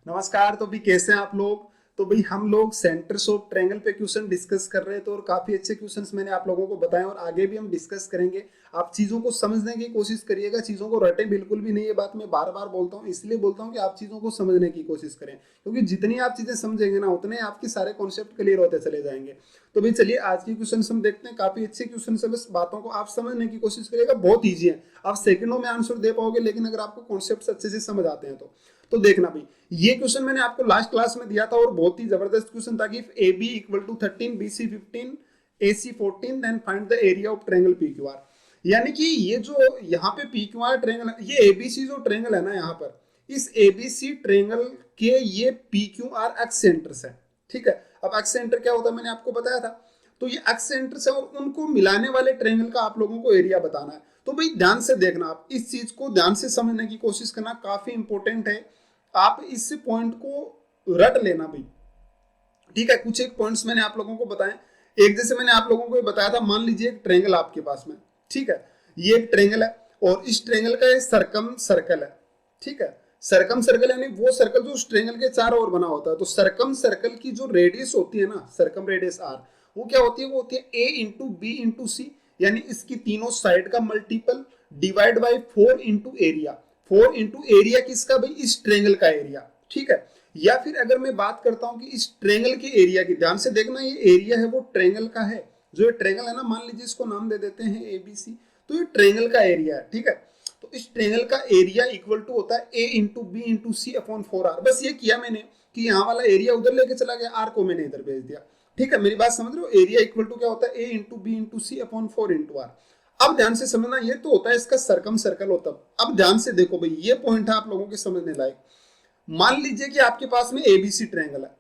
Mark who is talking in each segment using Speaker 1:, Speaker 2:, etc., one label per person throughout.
Speaker 1: नमस्कार। तो भी कैसे हैं आप लोग। तो भाई हम लोग सेंटर्स ऑफ ट्रायंगल पे क्वेश्चन डिस्कस कर रहे थे और काफी अच्छे क्वेश्चंस मैंने आप लोगों को बताए और आगे भी हम डिस्कस करेंगे। आप चीजों को समझने की कोशिश करिएगा, चीजों को रटें बिल्कुल भी नहीं। ये बात मैं बार बार बोलता हूँ, इसलिए बोलता हूँ कि आप चीजों को समझने की कोशिश करें, क्योंकि जितनी आप चीजें समझेंगे ना उतने आपके सारे कॉन्सेप्ट क्लियर होते चले जाएंगे। तो भाई चलिए आज की क्वेश्चन हम देखते हैं। काफी अच्छे क्वेश्चन है, बस बातों को आप समझने की कोशिश करिएगा। बहुत ईजी है, आप सेकंडों में आंसर दे पाओगे, लेकिन अगर आपको कॉन्सेप्ट अच्छे से समझ आते हैं तो देखना भाई। ये क्वेश्चन मैंने आपको लास्ट क्लास में दिया था और बहुत ही जबरदस्त क्वेश्चन था कि if A B equal to 13 B C 15 A C 14 then find the area of triangle P Q R. यानी कि ये जो यहाँ पे पी क्यू आर ट्रायंगल है, ये एबीसी जो ट्रायंगल है ना, यहाँ पर इस एबीसी ट्रायंगल के ये P Q are x centres है। ठीक है, अब एक्स सेंटर क्या होता है मैंने आपको बताया था। तो ये एक्स सेंटर्स है और उनको मिलाने वाले ट्रायंगल का आप लोगों को एरिया बताना है। तो भाई ध्यान से देखना, आप इस चीज को ध्यान से समझने की कोशिश करना, काफी इंपॉर्टेंट है। आप इस पॉइंट को रट लेना भाई। ठीक है, कुछ एक पॉइंट्स मैंने आप लोगों को बताए। एक जैसे मैंने आप लोगों को बताया था, मान लीजिए एक ट्रायंगल आपके पास में। ठीक है, ये एक ट्रायंगल है और इस ट्रायंगल का सरकम सर्कल है। ठीक है, सरकम सर्कल यानी वो सर्कल जो उस ट्रायंगल के चारों ओर बना होता है। तो सरकम सर्कल की जो रेडियस होती है ना, सरकम रेडियस आर, वो क्या होती है? वो होती है A into B into C, यानी इसकी तीनों साइड का multiple divide by 4 into area. 4 into area किसका भाई? इस ट्रायंगल का एरिया। ठीक है, या फिर अगर मैं बात करता हूं कि इस ट्रायंगल के एरिया की, ध्यान से देखना, ये एरिया है वो ट्रायंगल का है। जो ये ट्रायंगल है ना, मान लीजिए इसको नाम दे देते हैं एबीसी। तो ये ट्रायंगल का एरिया है। ठीक है, तो इस ट्रायंगल का एरिया इक्वल टू होता है A into B into C upon 4 R. बस ये किया मैंने कि यहाँ वाला एरिया उधर लेके चला गया, आर को मैंने इधर भेज दिया। ठीक है, मेरी बात समझ रहे हो? एरिया इक्वल टू क्या होता है? A into B into C upon 4 into R. अब ध्यान से समझना, ये तो होता है इसका सरकम सर्कल होता है। अब ध्यान से देखो भाई, ये पॉइंट है आप लोगों के समझने लायक। मान लीजिए कि आपके पास में एबीसी ट्रायंगल है।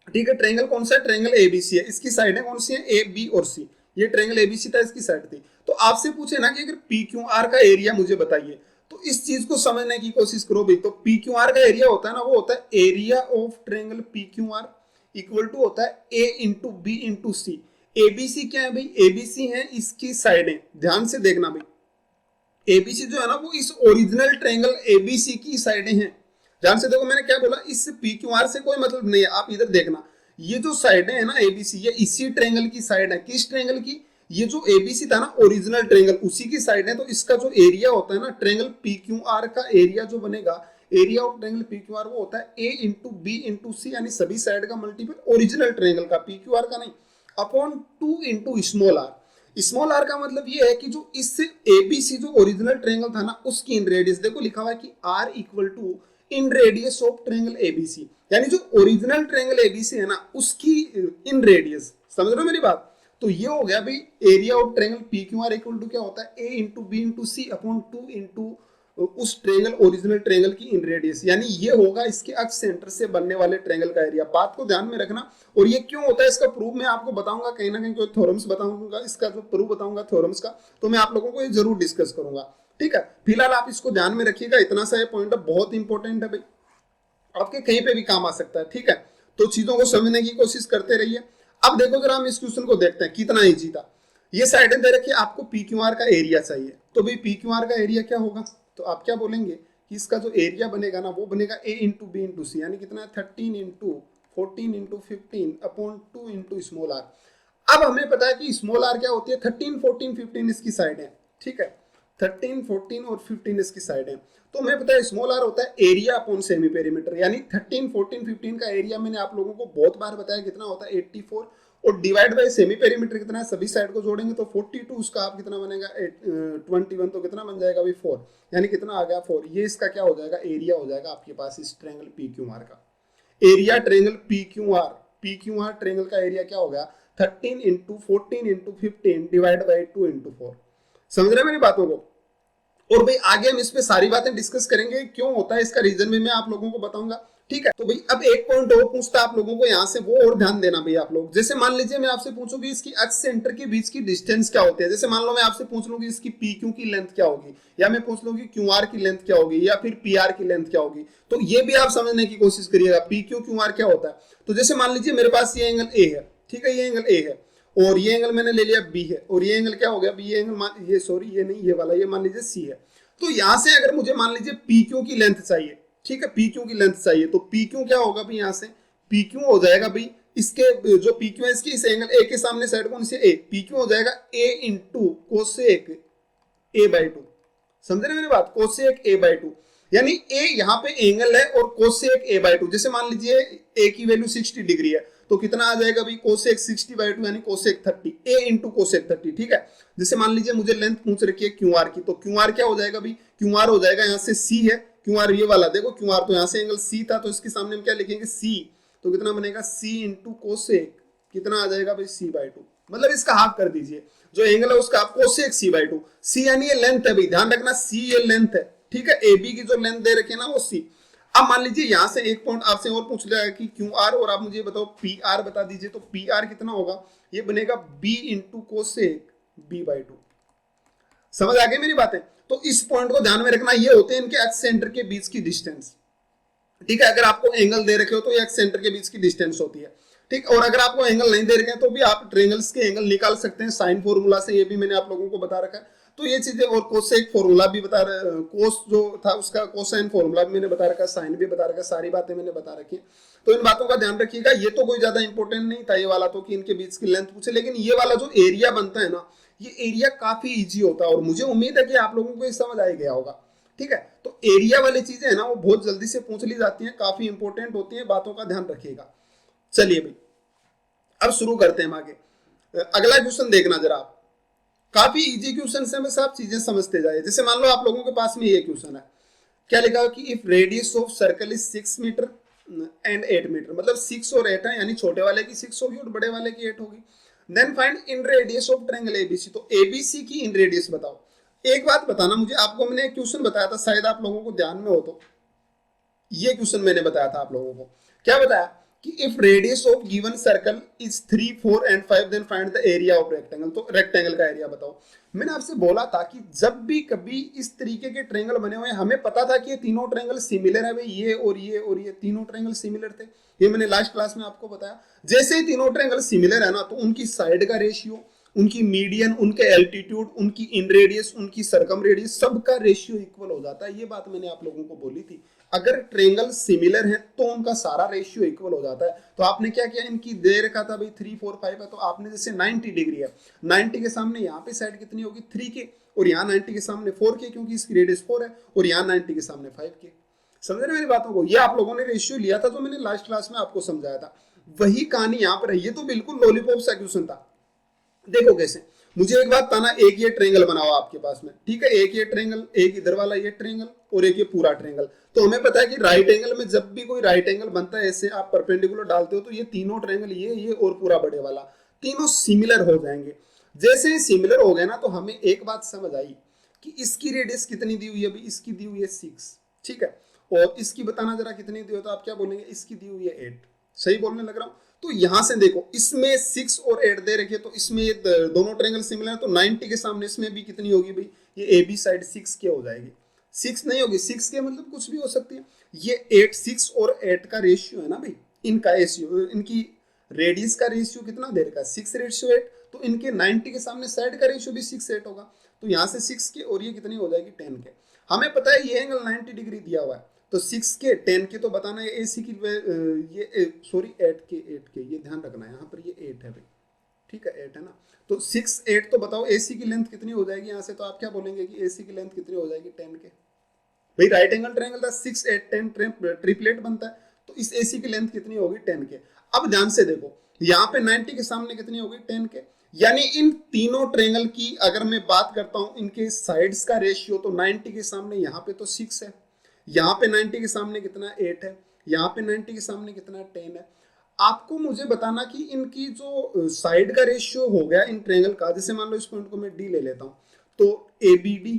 Speaker 1: ठीक है, ट्रायंगल कौन सा है? ट्रायंगल एबीसी है। इसकी साइड है कौन सी है? ए बी और सी। ये ट्रायंगल एबीसी था, इसकी साइड थी। तो आपसे पूछे ना कि अगर पी क्यू आर का एरिया मुझे बताइए, तो इस चीज को समझने की कोशिश करो भाई। तो पी क्यू आर का एरिया होता है ना, वो होता है area of triangle P Q R equal to होता है A into B into C. ABC क्या है भाई? एबीसी है इसकी साइडें। ध्यान से देखना भाई, एबीसी जो है ना, वो इस ओरिजिनल ट्रायंगल एबीसी की साइडें हैं। ध्यान से देखो मैंने क्या बोला, इस पी क्यू आर से कोई मतलब नहीं है। आप इधर देखना, ये जो साइडें है ना एबीसी, ये इसी ट्रायंगल की साइड है। किस ट्रायंगल की? ये जो एबीसी था ना ओरिजिनल ट्रायंगल, उसी की साइड है। तो इसका जो एरिया होता है ना ट्रायंगल पी क्यू आर का एरिया जो बनेगा, area of triangle P Q R, वो होता है A into B into C, यानी सभी साइड का मल्टीपल ओरिजिनल ट्रायंगल का, पी क्यू आर का नहीं, upon 2 into small R. Small R का मतलब ये है कि जो इससे एबीसी जो ओरिजिनल ट्रायंगल था ना, उसकी इन रेडियस, देखो लिखा हुआ है कि R equal to in radius of triangle ABC, यानी जो ओरिजिनल ट्रायंगल एबीसी है ना, उसकी इन रेडियस। समझ रहे हो मेरी बात? तो ये हो गया भाई area of triangle P Q R equal to क्या होता है? A into B into C upon 2 into उस ट्रायंगल ओरिजिनल ट्रायंगल की इन रेडियस, यानी ये होगा इसके अक्ष सेंटर से बनने वाले ट्रायंगल का एरिया। बात को ध्यान में रखना। और ये क्यों होता है इसका प्रूफ मैं आपको बताऊंगा, कहीं ना कहीं कोई थ्योरम्स बताऊंगा, इसका जो प्रूफ बताऊंगा थ्योरम्स का, तो मैं आप लोगों को ये जरूर डिस्कस करूंगा। ठीक है, फिलहाल आप इसको ध्यान में रखिएगा। इतना सा ये पॉइंट बहुत इंपॉर्टेंट है भाई, आपके कहीं पे भी काम आ सकता है। ठीक है, तो चीजों को समझने की कोशिश करते रहिए। अब देखो जरा हम इस क्वेश्चन को देखते हैं, कितना इजी था। ये साइडें दे रखी है, आपको पी क्यू आर का एरिया चाहिए। तो भाई पी क्यू आर का एरिया क्या होगा? तो आप क्या बोलेंगे कि इसका जो एरिया बनेगा ना, वो बनेगा A into B into C, यानी कितना है? 13 into 14 into 15 upon 2 into small R. अब हमें पता है कि स्मॉल आर क्या होती है? 13 14 15 इसकी साइड है। ठीक है, 13 14 और 15 इसकी साइड है। तो हमें पता है स्मॉल आर होता है एरिया अपॉन सेमी पेरीमीटर, यानी 13 14 15 का एरिया मैंने आप लोगों को बहुत बार बताया कितना होता है? 84। और डिवाइड बाय सेमी पेरीमीटर कितना है? सभी साइड को जोड़ेंगे तो 42, उसका आप कितना बनेगा? 21, तो कितना बन जाएगा भाई? 4, यानी कितना आ गया? 4। ये इसका क्या हो जाएगा? एरिया हो जाएगा आपके पास इस ट्रायंगल पी क्यू आर का। Area triangle P Q are, P Q are triangle का एरिया क्या हो गया? 13 into 14 into 15 divide by 2 into 4। समझ रहे हैं मेरी बातों को? और भाई आगे हम इस पे सारी बातें डिस्कस करेंगे, क्यों होता है इसका रीजन भी मैं आप लोगों को बताऊंगा। ठीक है, तो भाई अब एक पॉइंट और पूछता आप लोगों को यहाँ से, वो और ध्यान देना भाई आप लोग। जैसे मान लीजिए मैं आपसे पूछूं कि इसकी अक्ष सेंटर के बीच की डिस्टेंस क्या होती है। जैसे मान लो मैं आपसे पूछ लूं कि इसकी पी क्यू की लेंथ क्या होगी, या मैं पूछ लूं कि क्यू आर की लेंथ क्या होगी, या फिर पी आर की लेंथ क्या होगी। तो ये भी आप समझने की कोशिश करिएगा, पी क्यू क्यू आर क्या होता है। तो जैसे मान लीजिए मेरे पास ये एंगल ए है। ठीक है, ये एंगल ए है और ये एंगल मैंने ले लिया बी है, और ये एंगल क्या हो गया? ये एंगल ये सॉरी ये नहीं, ये वाला, ये मान लीजिए सी है। तो यहां से अगर मुझे मान लीजिए पी क्यू की लेंथ चाहिए, ठीक है, पी क्यू की लेंथ चाहिए, तो पी क्यू क्या होगा भाई, यहाँ से पी क्यू हो जाएगा भाई, इसके जो पी क्यू है इसकी इस एंगल ए के सामने साइड कौन सी ए, पी क्यू हो जाएगा A into cosec A by two. समझ रहे मेरी बात, कोसेक ए बाई टू, यानी ए यहाँ पे एंगल है और कोसेक ए बाई टू, जैसे मान लीजिए ए की वैल्यू 60 डिग्री है तो कितना आ जाएगा भाई, कोसेक 60 बाई टू यानी कोसेक 30, ए इंटू कोसेक 30। ठीक है, जैसे मान लीजिए मुझे लेंथ पूछ रखी है क्यू आर की, तो क्यू आर क्या हो जाएगा भाई, क्यू आर हो जाएगा यहाँ से सी है, क्यू आर ये वाला देखो, क्यू आर तो यहाँ से एंगल सी था तो इसके सामने हम क्या लिखेंगे सी, तो कितना बनेगा सी इंटू कोसेक, कितना आ जाएगा भाई सी बाई टू, मतलब इसका हाफ कर दीजिए, जो एंगल है उसका आप कोसेक सी बाई टू, सी यानी ये लेंथ है भाई, ध्यान रखना सी ये लेंथ है, ठीक है, ए बी की जो लेंथ दे रखी है ना वो सी। अब मान लीजिए यहां से एक पॉइंट आपसे और पूछ लिया कि क्यू आर, और आप मुझे बताओ पी आर बता दीजिए, तो पी आर कितना होगा, ये बनेगा B into cosec B by two. समझ आ गई मेरी बातें, तो इस पॉइंट को ध्यान में रखना, ये होते हैं इनके एक्स सेंटर के बीच की डिस्टेंस। ठीक है, अगर आपको एंगल दे रखे हो तो ये एक्स सेंटर के बीच की डिस्टेंस होती है। ठीक, और अगर आपको एंगल नहीं दे रखे हैं तो भी आप ट्रायंगल्स के एंगल निकाल सकते हैं साइन फॉर्मूला से, ये भी मैंने आप लोगों को बता रखा है। तो ये चीजें, और कोसेक फॉर्मूला भी बता रहा, कोस जो था उसका कोसाइन फॉर्मूला भी मैंने बता रखा है, साइन भी बता रखा है, सारी बातें मैंने बता रखी है। तो इन बातों का ध्यान रखिएगा, ये तो कोई ज्यादा इंपॉर्टेंट नहीं था ये वाला तो, कि इनके बीच की लेंथ पूछे, लेकिन ये वाला जो एरिया बनता है ना, ये एरिया काफी इजी होता है और मुझे उम्मीद है कि आप लोगों को ये समझ आ गया होगा। ठीक है, तो एरिया वाली चीजें है ना वो बहुत जल्दी से पूछ ली जाती हैं, काफी इंपॉर्टेंट होती हैं, बातों का ध्यान रखिएगा। चलिए भाई अब शुरू करते हैं आगे। अगला क्वेश्चन देखना जरा आप, काफी इजी क्वेश्चन है, बस आप चीजें समझते जाइए। जैसे मान लो आप लोगों के पास में ये क्वेश्चन है, क्या लिखा है कि if radius of circle is 6 metre and 8 metre, मतलब 6 और 8 है, यानी छोटे वाले की 6 होगी और बड़े वाले की 8 होगी। Then find in radius of triangle ABC, तो एबीसी की इन रेडियस बताओ। एक बात बताना मुझे, आपको मैंने एक क्वेश्चन बताया था, शायद आप लोगों को ध्यान में हो तो, ये क्वेश्चन मैंने बताया था आप लोगों को, क्या बताया कि if radius of given circle is 3, 4 and 5 then find the area of rectangle, तो रेक्टेंगल का एरिया बताओ। मैंने आपसे बोला था कि जब भी कभी इस तरीके के ट्रायंगल बने हुए हैं, हमें पता था कि ये तीनों ट्रायंगल सिमिलर है भाई, ये और ये और ये तीनों ट्रायंगल सिमिलर थे, ये मैंने लास्ट क्लास में आपको बताया। जैसे ही तीनों ट्रायंगल सिमिलर है ना, तो उनकी साइड का रेशियो, उनकी मीडियन, उनके एल्टीट्यूड, उनकी इन रेडियस, उनकी सरकम रेडियस, सबका रेशियो इक्वल हो जाता है। ये बात मैंने आप लोगों को बोली थी, अगर ट्रायंगल सिमिलर है तो उनका सारा रेशियो इक्वल हो जाता है। तो आपने क्या किया, इनकी दे रखा था भाई 3, 4, 5 है, तो आपने जैसे 90 डिग्री है, 90 के सामने यहाँ पे साइड कितनी होगी 3 के, और यहाँ 90 के सामने 4 के, क्योंकि इसकी रेडियस 4 है, और यहाँ 90 के सामने 5 के। समझ रहे मेरी बातों को, ये आप लोगों ने रेशियो लिया था जो मैंने लास्ट क्लास में आपको समझाया था, वही कहानी यहाँ पर है। ये तो बिल्कुल लॉलीपॉप सा क्वेश्चन था। देखो कैसे, मुझे एक बात बताना, एक ये ट्रायंगल बनाओ आपके पास में, ठीक है, एक ये ट्रायंगल, एक इधर वाला ये ट्रायंगल, और एक ये पूरा ट्रायंगल। तो हमें पता है कि राइट एंगल में जब भी कोई राइट एंगल बनता है, ऐसे आप परपेंडिकुलर डालते हो, तो ये तीनों ट्रायंगल, ये और पूरा बड़े वाला, तीनों सिमिलर हो जाएंगे। जैसे ही सिमिलर हो गए ना, तो हमें एक बात समझ आई कि इसकी रेडियस कितनी दी हुई है अभी, इसकी दी हुई है 6, ठीक है, और इसकी बताना जरा कितनी दी हो, तो आप क्या बोलेंगे, इसकी दी हुई है 8। सही बोलने लग रहा हूं। तो यहां से देखो, इसमें 6 और 8 दे रखे, तो इसमें ये दोनों ट्रायंगल सिमिलर है, तो 90 के सामने इसमें भी कितनी होगी भाई, ये ए बी साइड 6 के हो जाएगी। 6 नहीं होगी, 6 के मतलब कुछ भी हो सकती है। ये 8, 6 और 8 का रेशियो है ना भाई, इनका रेशियो, इनकी रेडियस का रेशियो कितना दे रखा है 6:8, तो इनके 90 के सामने साइड का रेशियो भी 6:8 होगा। तो यहाँ से 6 के और ये कितनी हो जाएगी 10 के। हमें पता है ये एंगल 90 डिग्री दिया हुआ है, तो 6 के 10 के तो बताना है, एसी की ये सॉरी 8 के ये ध्यान रखना है, यहाँ पर ये 8 है भाई, ठीक है 8 है ना, तो 6, 8 तो बताओ एसी की लेंथ कितनी हो जाएगी यहाँ से, तो आप क्या बोलेंगे कि एसी की लेंथ कितनी हो जाएगी 10 के। भाई राइट एंगल ट्रायंगल था, 6, 8, 10 ट्रिपलेट बनता है, तो इस एसी की लेंथ कितनी होगी 10 के। अब ध्यान से देखो, यहाँ पे 90 के सामने कितनी होगी 10 के, यानी इन तीनों ट्रायंगल की अगर मैं बात करता हूं इनके साइड्स का रेशियो, तो 90 के सामने यहाँ पे तो 6 है, यहाँ पे 90 के सामने कितना 8 है, यहाँ पे 90 के सामने कितना 10 है। आपको मुझे बताना कि इनकी जो साइड का रेशियो हो गया इन ट्रायंगल का, जैसे मान लो इस पॉइंट को मैं डी ले लेता हूं, तो ABD,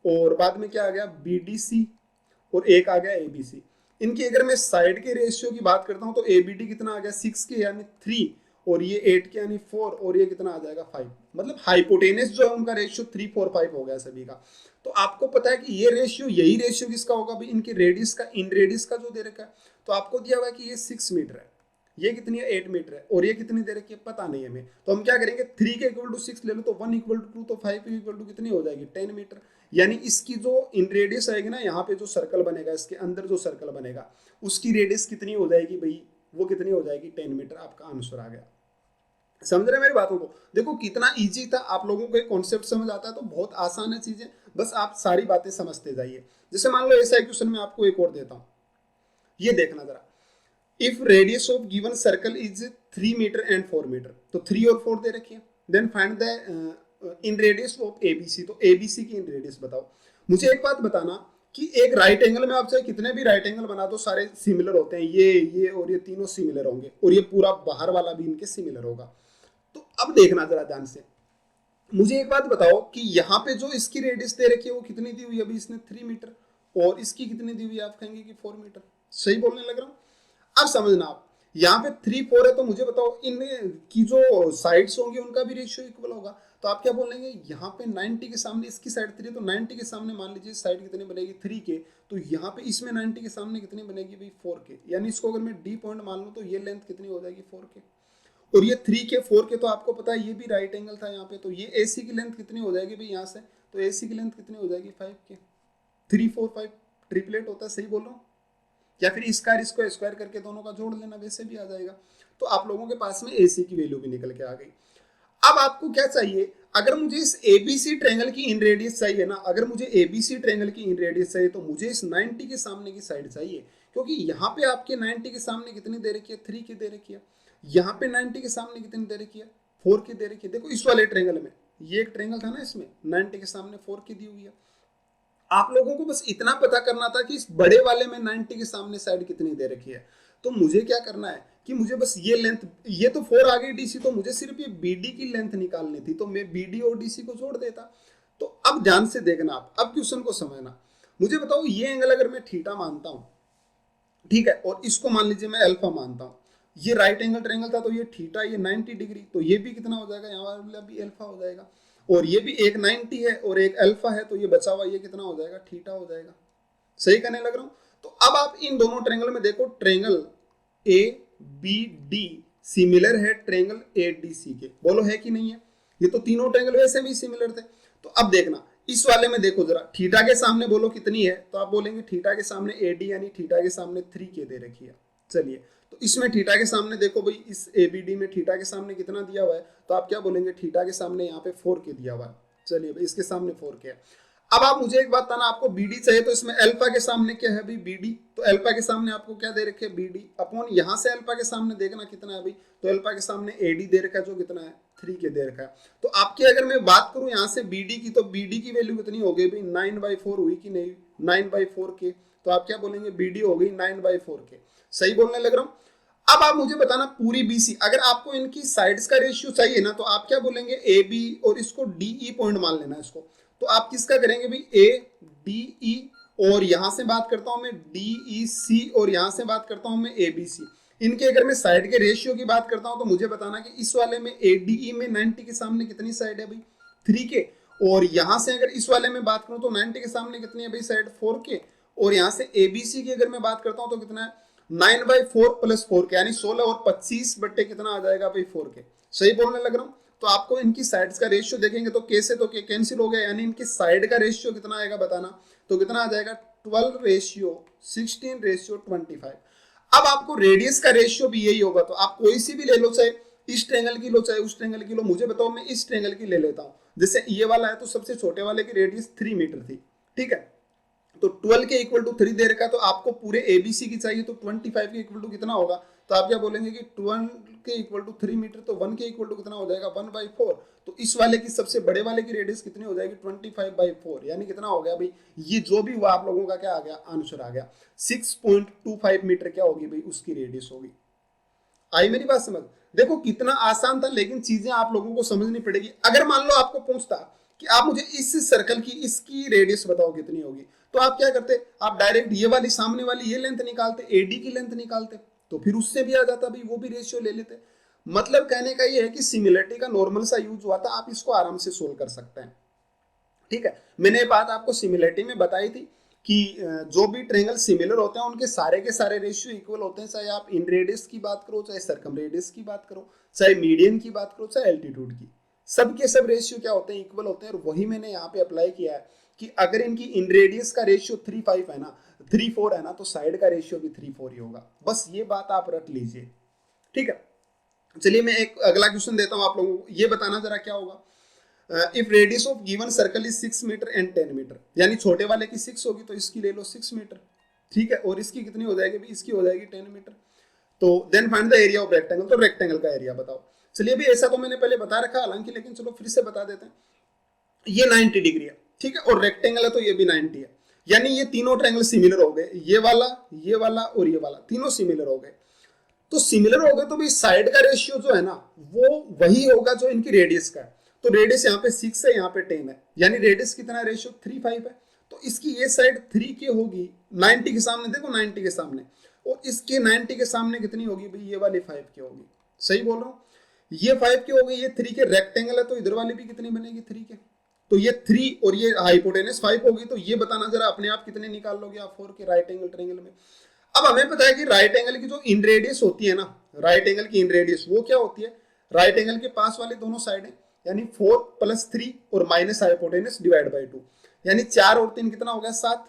Speaker 1: और बाद में क्या आ गया BDC, और एक आ गया ABC। इनकी अगर मैं साइड के रेशियो की बात करता हूं, तो ABD कितना आ गया 6 के यानी 3, और ये 8 के यानी 4, और ये कितना आ जाएगा 5। मतलब हाइपोटेनस जो है उनका रेशियो 3, 4, 5 हो गया सभी का। तो आपको पता है कि ये रेशियो, यही रेशियो किसका होगा भाई, इनकी रेडियस का, इन रेडियस का जो दे रखा है। तो आपको दिया हुआ है कि ये 6 मीटर है, ये कितनी है 8 मीटर है, और ये कितनी दे रखी है पता नहीं हमें। तो हम क्या करेंगे, 3 के इक्वल टू 6 ले लो, तो 1 इक्वल टू 2, तो 5 इक्वल टू कितनी हो जाएगी 10 मीटर। यानी इसकी जो इन रेडियस आएगी ना, यहाँ पे जो सर्कल बनेगा, इसके अंदर जो सर्कल बनेगा उसकी रेडियस कितनी हो जाएगी भाई, वो कितनी हो जाएगी 10 मीटर। आपका आंसर आ गया। समझ रहे मेरी बातों को? देखो कितना इजी था, आप लोगों को एक कॉन्सेप्ट समझ आता है तो बहुत आसान है चीजें, बस आप सारी बातें समझते जाइए। जैसे मान लो ऐसा क्वेश्चन मैं आपको एक और देता हूं, ये देखना जरा। If radius of given circle is 3 metre and 4 metre, तो 3 और 4 दे रखी है। Then find the in radius of ABC, तो एबीसी की इन रेडियस बताओ। मुझे एक बात बताना कि एक राइट एंगल में आप चाहे कितने भी राइट एंगल बना दो, सारे सिमिलर होते हैं, ये और ये तीनों सिमिलर होंगे, और ये पूरा बाहर वाला भी इनके सिमिलर होगा। तो अब देखना जरा ध्यान से, मुझे एक बात बताओ कि यहाँ पे जो इसकी रेडियस दे रखी है वो कितनी दी हुई है? अभी इसने 3 मीटर, और इसकी कितनी दी हुई है? आप कहेंगे कि 4 मीटर। सही बोलने लग रहा हूँ? अब समझना आप, यहाँ पे 3 4 है, तो मुझे बताओ इन की जो साइड्स होंगी उनका भी रेशियो इक्वल होगा। तो आप क्या बोलेंगे, यहाँ पे 90 के सामने इसकी साइड 3, तो 90 के सामने मान लीजिए साइड कितनी बनेगी 3 के, तो यहाँ पे इसमें 90 के सामने कितनी बनेगी भाई 4 के। यानी इसको अगर मैं डी पॉइंट मान लूँ तो ये लेंथ कितनी हो जाएगी 4 के, और ये 3 के 4 के, तो आपको पता है ये भी राइट एंगल था यहाँ पे, तो ये एसी की लेंथ कितनी हो जाएगी भाई यहाँ से, तो एसी की लेंथ कितनी हो जाएगी 5 के। 3 4 5 ट्रिपलेट होता है, सही बोल रहा हूँ? या फिर इसका इसको स्क्वायर करके दोनों का जोड़ लेना, वैसे भी आ जाएगा। तो आप लोगों के पास में एसी की वैल्यू भी निकल के आ गई। अब आपको क्या चाहिए, अगर मुझे इस एबीसी ट्रायंगल की इन रेडियस चाहिए ना, अगर मुझे एबीसी ट्रायंगल की इन रेडियस चाहिए, तो मुझे इस 90 के सामने की साइड चाहिए, क्योंकि यहाँ पे आपके 90 के सामने कितनी दे रखी है 3 की दे रखी है, यहाँ पे 90 के सामने कितनी दे रखी है 4 की दे रखी है। देखो इस वाले ट्रायंगल में, ये एक ट्रायंगल था ना, इसमें 90 के सामने 4 की दी हुई है। आप लोगों को बस इतना पता करना था कि इस बड़े वाले में 90 के सामने साइड कितनी दे रखी है। तो मुझे क्या करना है कि मुझे बस ये लेंथ, ये तो 4 आ गई डीसी, तो मुझे सिर्फ ये बीडी की लेंथ निकालनी थी, तो मैं बीडी और डीसी को जोड़ देता। तो अब ध्यान से देखना आप, अब क्वेश्चन को समझना। मुझे बताओ ये एंगल अगर मैं थीटा मानता हूं, ठीक है, और इसको मान लीजिए मैं अल्फा मानता हूं, ये राइट एंगल ट्रायंगल था, तो ये थीटा, ये 90 डिग्री, तो ये भी कितना हो जाएगा, यहाँ वाला भी अल्फा हो जाएगा, और ये भी एक 90 है और एक अल्फा है, तो ये बचा हुआ ये कितना हो जाएगा, थीटा हो जाएगा। सही कहने लग रहा हूं? तो अब आप इन दोनों ट्रायंगल में देखो, triangle A B D similar है ट्रायंगल ए डी सी के, बोलो है कि नहीं है? ये तो तीनों ट्रायंगल वैसे भी सिमिलर थे। तो अब देखना इस वाले में, देखो जरा, थीटा के सामने बोलो कितनी है, तो आप बोलेंगे थीटा के सामने एडी यानी थीटा के सामने 3 के दे रखी है। चलिए, तो इसमें थीटा के सामने देखो भाई, इस एबीडी में थीटा के सामने कितना दिया हुआ है, तो आप क्या बोलेंगे, थीटा के सामने यहाँ पे 4 के दिया हुआ है। चलिए भाई, इसके सामने 4 के है। अब आप मुझे एक बात बताना, आपको बीडी चाहिए, तो इसमें अल्फा के सामने क्या है भाई, बीडी, तो अल्फा के सामने आपको क्या दे रखे, बीडी अपॉन यहाँ से अल्फा के सामने देखना कितना है भाई, तो अल्फा के सामने एडी दे रखा है, जो कितना है 3 के दे रखा है। तो आपकी अगर मैं बात करूं यहाँ से बीडी की, तो बीडी की वैल्यू कितनी हो गई भाई 9/4 हुई कि नहीं, 9/4 के, तो आप क्या बोलेंगे, बीडी हो गई 9/4 के। सही बोलने लग रहा हूँ? अब आप मुझे बताना पूरी बीसी, अगर आपको इनकी साइड्स का रेशियो चाहिए ना, तो आप क्या बोलेंगे, ए बी और इसको डी ई पॉइंट मान लेना इसको। तो आप किसका करेंगे भाई, ए डी ई, और यहां से बात करता हूं मैं डी ई सी, और यहां से बात करता हूं मैं ए बी सी। इनके अगर मैं साइड के रेशियो की बात करता हूं, तो मुझे बताना कि इस वाले में ए डी ई में 90 के सामने कितनी साइड है भाई 3 के, और यहां से अगर इस वाले में बात करूं तो 90 के सामने कितनी है भाई साइड 4 के, और यहां से एबीसी की अगर मैं बात करता हूं तो कितना है 9/4 + 4 के, यानी 16 और 25 बट्टे कितना आ जाएगा भाई 4 के। सही बोलने लग रहा हूं? तो आपको इनकी साइड्स का रेशियो देखेंगे तो कैसे, तो कैंसिल हो गया, यानी इनकी साइड का रेशियो कितना आएगा बताना, तो कितना आ जाएगा 12:16:25। अब आपको रेडियस का रेशियो भी यही होगा, तो आप कोई सी भी ले लो, चाहे इस ट्रायंगल की लो चाहे उस ट्रायंगल की लो। मुझे बताओ, मैं इस ट्रायंगल की ले लेता हूं, जैसे ये वाला है, तो सबसे छोटे वाले की रेडियस 3 मीटर थी, ठीक है, तो 12 के इक्वल टू 3 दे रखा, तो आपको पूरे एबीसी की चाहिए, तो 25 के इक्वल टू कितना होगा, तो आप क्या बोलेंगे कि 12 के इक्वल टू 3 मीटर, तो 1 के इक्वल टू कितना हो जाएगा 1/4। तो इस वाले की सबसे बड़े वाले की रेडियस कितनी हो जाएगी 25/4, यानी कितना हो गया भाई, ये जो भी हुआ आप लोगों का क्या आ गया, आंसर आ गया 6.25 मीटर क्या होगी भाई उसकी रेडियस होगी। आई मेरी बात समझ? देखो कितना आसान था, लेकिन चीजें आप लोगों को समझनी पड़ेगी। अगर मान लो आपको पूछता कि आप मुझे इस सर्कल की इसकी रेडियस बताओ कितनी होगी, तो आप क्या करते, आप डायरेक्ट ये वाली सामने वाली ये लेंथ निकालते, एडी की लेंथ निकालते, तो फिर उससे भी आ जाता भाई, वो भी रेशियो ले लेते। मतलब कहने का ये है कि सिमिलरिटी का नॉर्मल सा यूज हुआ था, आप इसको आराम से सोल्व कर सकते हैं। ठीक है, मैंने ये बात आपको सिमिलरिटी में बताई थी कि जो भी ट्रायंगल सिमिलर होते हैं उनके सारे के सारे रेशियो इक्वल होते हैं, चाहे आप इन रेडियस की बात करो, चाहे सर्कम रेडियस की बात करो, चाहे मीडियन की बात करो, चाहे एल्टीट्यूड की, सब के सब रेशियो क्या होते हैं, इक्वल होते हैं। और वही मैंने यहाँ पे अप्लाई किया है कि अगर इनकी इन रेडियस का रेशियो 3:5 है ना, 3:4 है ना, तो साइड का रेशियो भी 3:4 ही होगा। बस ये बात आप रख लीजिए, ठीक है। चलिए मैं एक अगला क्वेश्चन देता हूं आप लोगों को, ये बताना जरा क्या होगा। If radius of given circle is 6 metre and 10 metre, यानी छोटे वाले की 6 होगी तो इसकी ले लो 6 मीटर, ठीक है, और इसकी कितनी हो जाएगी, इसकी हो जाएगी 10 मीटर। तो then find the area of rectangle, तो रेक्टेंगल का एरिया बताओ। चलिए अभी ऐसा तो मैंने पहले बता रखा हालांकि, लेकिन चलो फिर से बता देते हैं। ये 90 डिग्री है, ठीक है, और रेक्टेंगल है तो ये भी 90 है, यानी ये तीनों ट्रायंगल सिमिलर हो गए, ये वाला और ये वाला तीनों सिमिलर हो गए। तो सिमिलर हो गए तो भाई साइड का रेशियो जो है ना वो वही होगा जो इनकी रेडियस का है। तो रेडियस यहाँ पे 6 है, यहाँ पे 10 है, यानी रेडियस कितना रेशियो 3:5 है। तो इसकी ये साइड 3 की होगी 90 के सामने, देखो 90 के सामने, और इसके 90 के सामने कितनी होगी भाई, ये वाली 5 की होगी। सही बोल रहा हूँ, ये 5 की हो गई, ये 3 के रेक्टेंगल है तो इधर वाली भी कितनी बनेगी 3 के। तो ये 3 और ये हाइपोटेनस 5 होगी, तो ये बताना जरा अपने आप कितने निकाल लोगे आप 4 के राइट एंगल ट्रायंगल में। अब हमें पता है कि राइट एंगल की जो इन रेडियस होती है ना, राइट एंगल की इन रेडियस वो क्या होती है, राइट एंगल के पास वाले दोनों साइड है, यानी 4 + 3 और माइनस हाइपोटेनस डिवाइड बाई 2, यानी 4 और 3 कितना हो गया 7।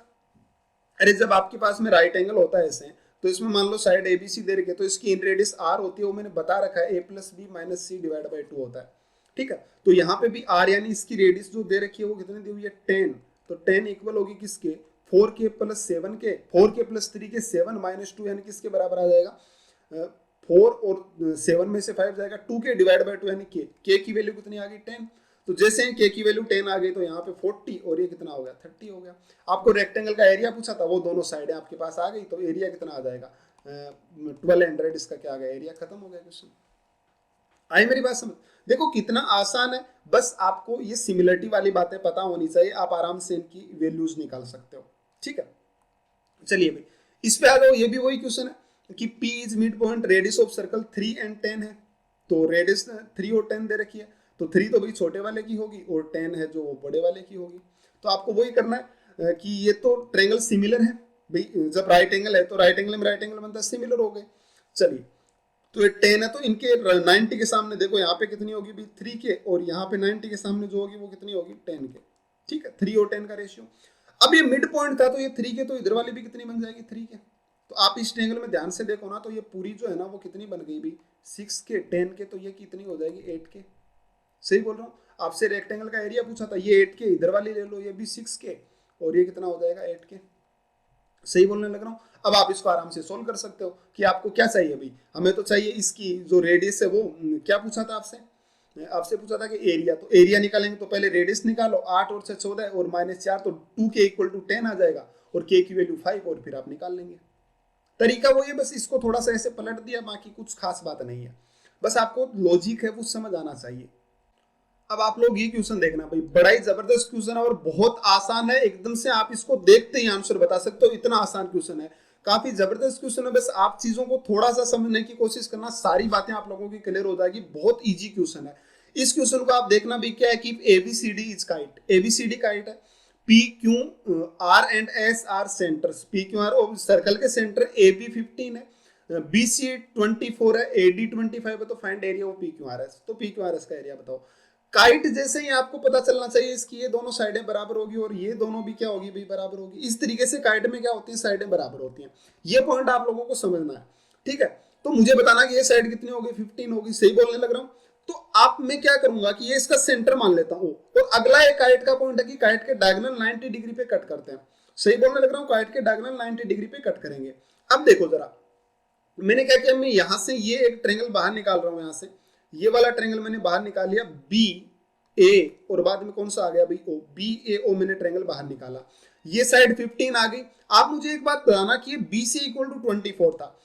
Speaker 1: अरे जब आपके पास में राइट एंगल होता है ऐसे, तो इसमें मान लो साइड एबीसी दे रखी है, तो इसकी इन रेडियस आर होती है, वो मैंने बता रखा है a + b - c divide by 2 होता है, ठीक है। तो यहाँ पे भी आर यानी इसकी रेडियस जो दे रखी है वो कितनी दी हुई है 10, तो 10 इक्वल होगी किसके 4k + 7 के, 4k + 3 के 7 - 2 यानी किसके बराबर आ जाएगा 4 और 7 में से 5 जाएगा 2k डिवाइड बाई 2 यानी k की वैल्यू कितनी आ गई 10। तो जैसे ही k की वैल्यू 10 आ गई तो यहाँ पे 40 और ये कितना हो गया 30 हो गया। आपको रेक्टेंगल का एरिया पूछा था, वो दोनों साइडें आपके पास आ गई, तो एरिया कितना आ जाएगा 1200, इसका क्या आ गया एरिया, खत्म हो गया क्वेश्चन। आई मेरी बात समझ, देखो कितना आसान है, बस आपको ये सिमिलरिटी वाली बातें पता होनी चाहिए, आप आराम से इनकी वैल्यूज निकाल सकते हो, ठीक है। चलिए भाई इस पे आ जाओ, ये भी वही क्वेश्चन है कि P is mid point, radius of circle 3 and 10 है, तो रेडियस 3 और 10 दे रखी है, तो 3 तो भाई छोटे वाले की होगी और 10 है जो बड़े वाले की होगी। तो आपको वही करना है कि ये तो ट्रायंगल सिमिलर है भाई, जब राइट एंगल है तो राइट एंगल में राइट एंगल बनता है, सिमिलर हो गए। चलिए तो ये 10 है तो इनके 90 के सामने देखो यहाँ पे कितनी होगी भाई 3 के, और यहाँ पे 90 के सामने जो होगी वो कितनी होगी 10 के, ठीक है, 3 और 10 का रेशियो। अब ये मिड पॉइंट था तो ये 3 के, तो इधर वाली भी कितनी बन जाएगी 3 के। तो आप इस ट्रायंगल में ध्यान से देखो ना, तो ये पूरी जो है ना वो कितनी बन गई भाई 6 के 10 के, तो ये कितनी हो जाएगी 8 के। सही बोल रहा हूँ, आपसे रेक्टेंगल का एरिया पूछा था, ये 8 के, इधर वाली ले लो ये भी 6 के, और ये कितना हो जाएगा 8 के। सही बोलने लग रहा हूँ। अब आप इसको आराम से सोल्व कर सकते हो कि आपको क्या चाहिए भाई, हमें तो चाहिए इसकी जो रेडियस है वो क्या पूछा था आपसे, आपसे पूछा था कि एरिया, तो एरिया निकालेंगे तो पहले रेडियस निकालो, 8 और 6 14 और -4, तो 2k = 10 आ जाएगा, और k की वैल्यू 5, और फिर आप निकाल लेंगे। तरीका वो है, बस इसको थोड़ा सा ऐसे पलट दिया, बाकी कुछ खास बात नहीं है, बस आपको लॉजिक है वो समझ आना चाहिए। अब आप लोग ये क्वेश्चन देखना भाई, बड़ा ही जबरदस्त क्वेश्चन है और बहुत आसान है, एकदम से आप इसको देखते ही आंसर बता सकते हो, इतना आसान क्वेश्चन है, काफी जबरदस्त क्वेश्चन है। बस आप चीजों को थोड़ा सा समझने की कोशिश करना, सारी बातें आप लोगों की क्लियर हो जाएगी, बहुत इजी क्वेश्चन है। इस क्वेश्चन को आप देखना भी क्या है कि ABCD is kite, ABCD kite है, PQR and S are centres, PQR और सर्कल के सेंटर AB 15 है, BC 24 है, AD 25 है, तो फाइंड एरिया ऑफ PQRS, तो PQRS का एरिया बताओ। काइट जैसे ही आपको पता चलना चाहिए इसकी ये दोनों साइडें बराबर होगी और ये दोनों भी क्या होगी भाई बराबर होगी। इस तरीके से काइट में क्या होती है साइडें बराबर होती हैं, ये पॉइंट आप लोगों को समझना है, ठीक है। तो मुझे बताना कि ये साइड कितनी होगी 15 होगी, सही बोलने लग रहा हूँ। तो आप मैं क्या करूंगा कि ये इसका सेंटर मान लेता हूँ, और अगला एक काइट का पॉइंट है कि काइट के डायगोनल 90 डिग्री पे कट करते हैं, सही बोलने लग रहा हूँ, काइट के डायगोनल 90 डिग्री पे कट करेंगे। अब देखो जरा मैंने क्या किया, मैं यहां से ये एक ट्रायंगल बाहर निकाल रहा हूं, यहां से ये वाला ट्रायंगल मैंने बाहर निकाल लिया बी ए, और बाद में कौन सा आ गया भाई ओ, BAO मैंने ट्रायंगल बाहर निकाला, ये साइड 15 आ गई। आप मुझे एक बात बताना कि ये BC = 24 था।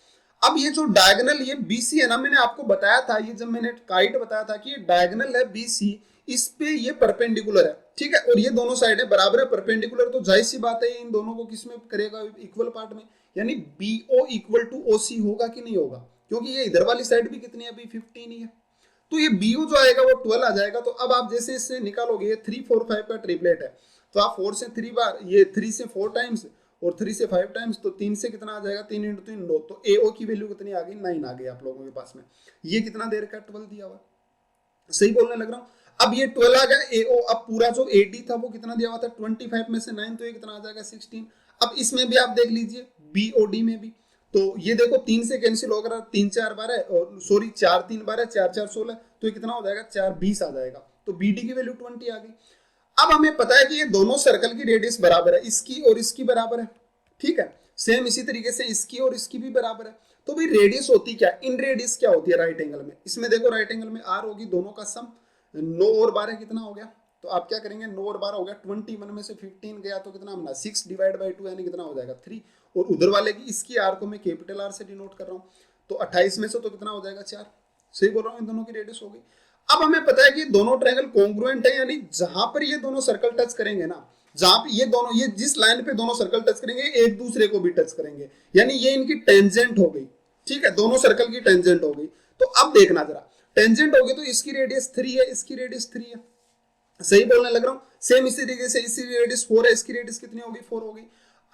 Speaker 1: अब ये जो डायगोनल ये BC है ना, मैंने आपको बताया था, ये जब मैंने काइट बताया था कि ये डायगोनल है BC, इस पे ये परपेंडिकुलर है, ठीक है, और ये दोनों साइड है बराबर है परपेंडिकुलर, तो जाहिर सी बात है इन दोनों को किस में करेगा इक्वल पार्ट में, यानी BO = OC होगा कि नहीं होगा, क्योंकि ये इधर वाली साइड भी कितनी है अभी 15 ही है, तो ये BO जो आएगा वो 12 आ जाएगा। तो अब आप जैसे इससे निकालोगे, ये 3 4 5 का ट्रिपलेट है, तो आप 4 से 3 बार, ये 3 से 4 टाइम्स और 3 से 5 टाइम्स, तो 3 से कितना आ जाएगा 3 × 3 9, तो AO की वैल्यू कितनी आ गई 9 आ गई आप लोगों के पास में। ये कितना देर का 12 दिया हुआ, सही बोलने लग रहा हूँ। अब ये 12 आ गया एओ, अब पूरा जो एडी था वो कितना दिया हुआ था 25 में से 9, तो ये कितना आ जाएगा 16। अब इसमें भी आप देख लीजिए बीओडी में भी, तो ये देखो 3 से कैंसिल होगा, 3 4 बार है, और सॉरी 4 3 बार है, 4 4 16, तो ये कितना हो जाएगा 4 20 आ जाएगा, तो बीडी की वैल्यू 20 आ गई। अब हमें पता है कि ये दोनों सर्कल की रेडियस बराबर है, इसकी और इसकी बराबर है, ठीक है। सेम इसी तरीके से इसकी और इसकी भी बराबर है। तो भाई रेडियस होती क्या, इन रेडियस क्या होती है राइट एंगल में, इसमें देखो राइट एंगल में आर होगी, दोनों का सम 9 और 12 कितना हो गया, तो आप क्या करेंगे 9 और 12 हो गया 21 में से 15 गया तो कितना बना 6 डिवाइड बाई 2 यानी कितना हो जाएगा 3, और उधर वाले की इसकी आर को मैं कैपिटल आर से डिनोट कर रहा हूँ, तो 28 में से तो कितना हो जाएगा 4। सही बोल रहा हूँ, इन दोनों की रेडियस हो गई। अब हमें पता है कि दोनों ट्रायंगल कॉन्ग्रुएंट है, यानी जहां पर ये दोनों सर्कल टच करेंगे ना, जहां पे ये दोनों, ये जिस लाइन पे दोनों सर्कल टच करेंगे एक दूसरे को भी टच करेंगे, यानी ये इनकी टेंजेंट हो गई, ठीक है, दोनों सर्कल की टेंजेंट हो गई। तो अब देखना जरा, टेंजेंट हो गई तो इसकी रेडियस 3 है, इसकी रेडियस 3 है, सही बोलने लग रहा हूं। सेम इसी तरीके से इसकी रेडियस 4 है, इसकी रेडियस कितनी होगी 4 होगी।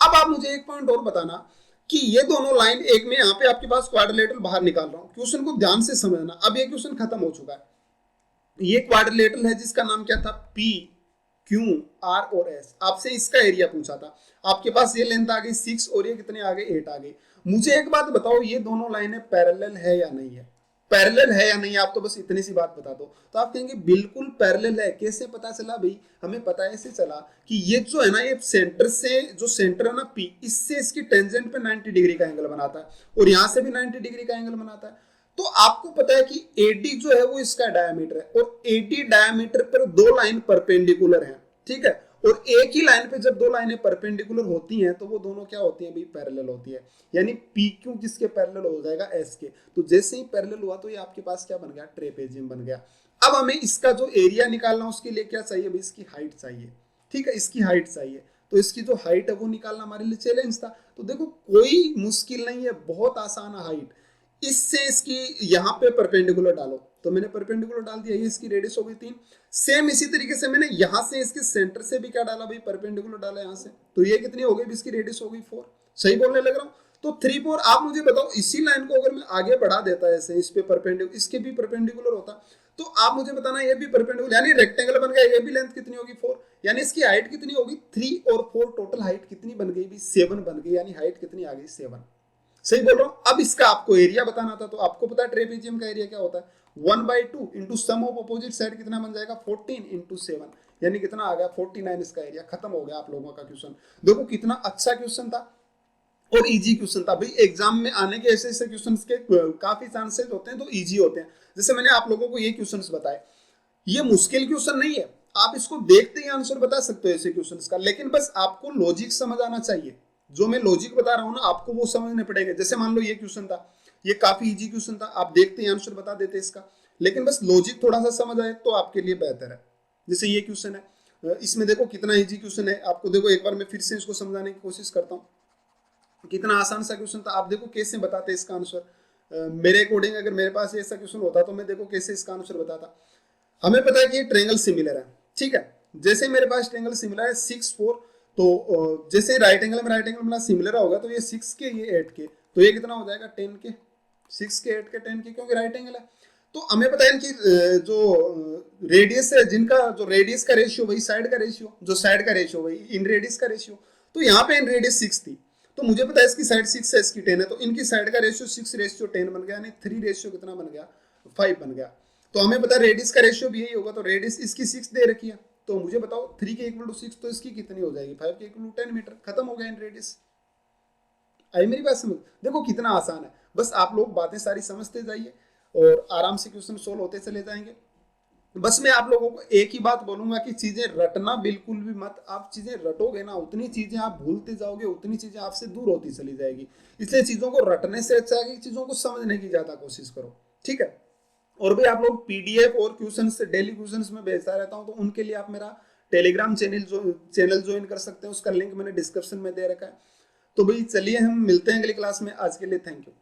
Speaker 1: अब आप मुझे एक पॉइंट और बताना कि ये दोनों लाइन, एक में यहाँ पे आपके पास क्वाड्रिलेटरल बाहर निकाल रहा हूं, क्वेश्चन को ध्यान से समझना। अब ये क्वेश्चन खत्म हो चुका है, ये क्वाड्रिलेटरल है जिसका नाम क्या था पी क्यू आर और एस, आपसे इसका एरिया पूछा था, आपके पास ये लेंथ आ गई 6 और ये कितने आ गए 8 आ गई। मुझे एक बात बताओ, ये दोनों लाइनें पैरेलल है या नहीं है, पैरेलल है या नहीं, आप तो बस इतनी सी बात बता दो। तो आप कहेंगे बिल्कुल पैरेलल है, कैसे पता चला भाई, हमें पता ऐसे चला कि ये जो है ना, ये सेंटर से, जो सेंटर है ना पी, इससे इसकी टेंजेंट पे 90 डिग्री का एंगल बनाता है, और यहां से भी 90 डिग्री का एंगल बनाता है। तो आपको पता है कि AD जो है वो इसका डायमीटर है, और AD डायमीटर पर दो लाइन परपेंडिकुलर हैं, ठीक है, और एक ही लाइन पे जब दो लाइनें परपेंडिकुलर होती हैं तो वो दोनों क्या होती हैं भाई, पैरेलल होती है, यानी PQ किसके पैरेलल हो जाएगा, S के। तो जैसे ही पैरेलल हुआ तो ये आपके पास क्या बन गया, ट्रेपेजियम बन गया। अब हमें इसका जो एरिया निकालना, उसके लिए क्या चाहिए भाई, इसकी हाइट चाहिए, ठीक है, इसकी हाइट चाहिए, तो इसकी जो हाइट है वो निकालना हमारे लिए चैलेंज था। तो देखो कोई मुश्किल नहीं है, बहुत आसान है हाइट, इससे इसकी यहाँ पे परपेंडिकुलर डालो, तो मैंने परपेंडिकुलर डाल दिया, ये इसकी रेडियस हो गई 3। सेम इसी तरीके से मैंने यहाँ से इसके सेंटर से भी क्या डाला भाई, परपेंडिकुलर डाला यहाँ से, तो ये कितनी हो गई, इसकी रेडियस हो गई 4। सही बोलने लग रहा हूँ, तो 3 4। आप मुझे बताओ इसी लाइन को अगर मैं आगे बढ़ा देता है ऐसे, इस पे परपेंडिकुलर, इसके भी परपेंडिकुलर होता, तो आप मुझे बताना ये भी परपेंडिकुलर, यानी रेक्टेंगल बन गया, ये भी लेंथ कितनी होगी 4, यानी इसकी हाइट कितनी होगी 3 और 4, टोटल हाइट कितनी बन गई, 7 बन गई, यानी हाइट कितनी आ गई 7। सही बोल रहा हूं। अब इसका आपको एरिया बताना था, तो आपको पता है ट्रेपेजियम का एरिया क्या होता है, 1/2 into sum of opposite side कितना बन जाएगा 14 इंटू 7, यानी कितना आ गया 49। इसका एरिया खत्म हो गया आप लोगों का क्वेश्चन। देखो कितना अच्छा क्वेश्चन था और इजी क्वेश्चन था भाई, एग्जाम में आने के ऐसे ऐसे क्वेश्चंस के काफी चांसेस होते हैं, तो इजी होते हैं। जैसे मैंने आप लोगों को ये क्वेश्चंस बताए, ये मुश्किल क्वेश्चन नहीं है, आप इसको देखते ही आंसर बता सकते हो ऐसे क्वेश्चंस का, लेकिन बस आपको लॉजिक समझ आना चाहिए। जो मैं लॉजिक बता रहा हूं ना, आपको वो समझने पड़ेंगे। जैसे मान लो ये क्वेश्चन था, ये काफी इजी क्वेश्चन था, आप देखते ही आंसर बता देते इसका, लेकिन बस लॉजिक थोड़ा सा समझ आए तो आपके लिए बेहतर है। जैसे ये क्वेश्चन है, इसमें देखो कितना इजी क्वेश्चन है, आपको देखो एक बार मैं फिर से इसको समझाने की कोशिश करता हूँ। कितना आसान सा क्वेश्चन था, आप देखो कैसे बताते इसका आंसर। मेरे अकॉर्डिंग अगर मेरे पास ऐसा क्वेश्चन होता तो मैं देखो कैसे इसका आंसर बताता। हमें पता है कि ये ट्रायंगल सिमिलर है, ठीक है, जैसे मेरे पास ट्रायंगल सिमिलर है 6 4, तो जैसे राइट एंगल में राइट एंगल बना सिमिलर होगा, तो ये 6 के ये 8 के, तो ये कितना हो जाएगा 10 के, 6 के 8 के 10 के, क्योंकि राइट एंगल है। तो हमें पता है कि जो रेडियस है, जिनका जो रेडियस का रेशियो वही साइड का रेशियो, जो साइड का रेशियो वही इन रेडियस का रेशियो। तो यहाँ पे इन रेडियस 6 थी, तो मुझे पता है इसकी साइड 6 है, इसकी 10 है, तो इनकी साइड का रेशियो 6:10 बन गया, यानी 3 रेशियो कितना बन गया 5 बन गया। तो हमें पता है रेडियस का रेशियो भी यही होगा, तो रेडियस इसकी 6 दे रखी है, तो मुझे बताओ 3 के इक्वल टू 6, तो इसकी कितनी हो जाएगी 5 के इक्वल टू 10 मीटर। खत्म हो गया इन रेडियस। आई मेरी बात समझ, देखो कितना आसान है, बस आप लोग बातें सारी समझते जाइए और आराम से क्वेश्चन सोल्व होते चले जाएंगे। बस मैं आप लोगों को एक ही बात बोलूंगा कि चीजें रटना बिल्कुल भी मत, आप चीजें रटोगे ना उतनी चीजें आप भूलते जाओगे, उतनी चीजें आपसे दूर होती चली जाएगी। इसलिए चीजों को रटने से अच्छा है कि चीजों को समझने की ज्यादा कोशिश करो, ठीक है। और भी आप लोग पीडीएफ और क्वेश्चन डेली क्वेश्चन में भेजता रहता हूं, तो उनके लिए आप मेरा टेलीग्राम चैनल ज्वाइन कर सकते हैं, उसका लिंक मैंने डिस्क्रिप्शन में दे रखा है। तो भाई चलिए हम मिलते हैं अगली क्लास में, आज के लिए थैंक यू।